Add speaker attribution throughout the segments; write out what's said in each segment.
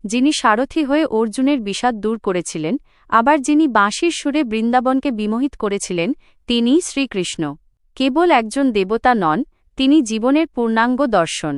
Speaker 1: যিনি সারথি হয়ে অর্জুনের বিষাদ দূর করেছিলেন, আবার যিনি বাঁশির সুরে বৃন্দাবনকে বিমোহিত করেছিলেন, তিনিই শ্রীকৃষ্ণ। কেবল একজন দেবতা নন, তিনি জীবনের পূর্ণাঙ্গ দর্শন।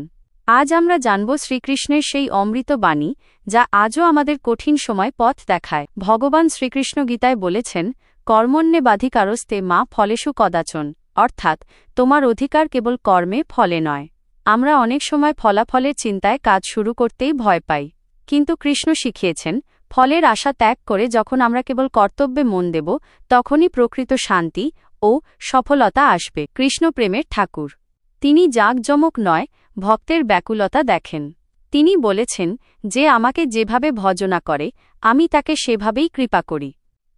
Speaker 1: আজ আমরা জানব শ্রীকৃষ্ণের সেই অমৃত বাণী, যা আজও আমাদের কঠিন সময় পথ দেখায়। ভগবান শ্রীকৃষ্ণ গীতায় বলেছেন, কর্মণ্যেবাধিকারস্তে মা ফলেষু কদাচন, অর্থাৎ তোমার অধিকার কেবল কর্মে, ফলে নয়। আমরা অনেক সময় ফলাফলের চিন্তায় কাজ শুরু করতেই ভয় পাই, কিন্তু কৃষ্ণ শিখিয়েছেন, ফলের আশা ত্যাগ করে যখন আমরা কেবল কর্তব্যে মন দেব, তখনই প্রকৃত শান্তি ও সফলতা আসবে। কৃষ্ণ প্রেমের ঠাকুর। তিনি জাঁকজমক নয়, ভক্তের ব্যাকুলতা দেখেন। তিনি বলেছেন, যে আমাকে যেভাবে ভজনা করে, আমি তাকে সেভাবেই কৃপা করি।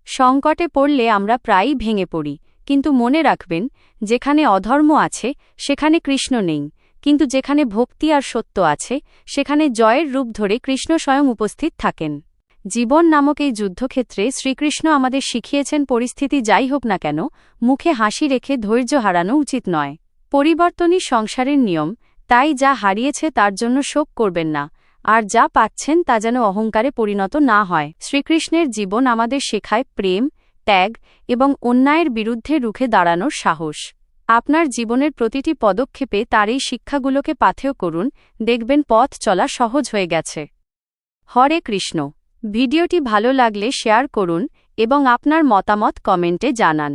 Speaker 1: সংকটে পড়লে আমরা প্রায়ই ভেঙে পড়ি, কিন্তু মনে রাখবেন, যেখানে অধর্ম আছে সেখানে কৃষ্ণ নেই, কিন্তু যেখানে ভক্তি আর সত্য আছে সেখানে জয়ের রূপ ধরে কৃষ্ণ স্বয়ং উপস্থিত থাকেন। জীবন নামক এই যুদ্ধক্ষেত্রে শ্রীকৃষ্ণ আমাদের শিখিয়েছেন, পরিস্থিতি যাই হোক না কেন, মুখে হাসি রেখে ধৈর্য হারানো উচিত নয়। পরিবর্তনই সংসারের নিয়ম, তাই যা হারিয়েছে তার জন্য শোক করবেন না, আর যা পাচ্ছেন তা যেন অহংকারে পরিণত না হয়। শ্রীকৃষ্ণের জীবন আমাদের শেখায় প্রেম, ত্যাগ এবং অন্যায়ের বিরুদ্ধে রুখে দাঁড়ানোর সাহস। আপনার জীবনের প্রতিটি পদক্ষেপে তার এই শিক্ষাগুলোকে পাথেয় করুন, দেখবেন পথ চলা সহজ হয়ে গেছে। হরে কৃষ্ণ। ভিডিওটি ভালো লাগলে শেয়ার করুন এবং আপনার মতামত কমেন্টে জানান।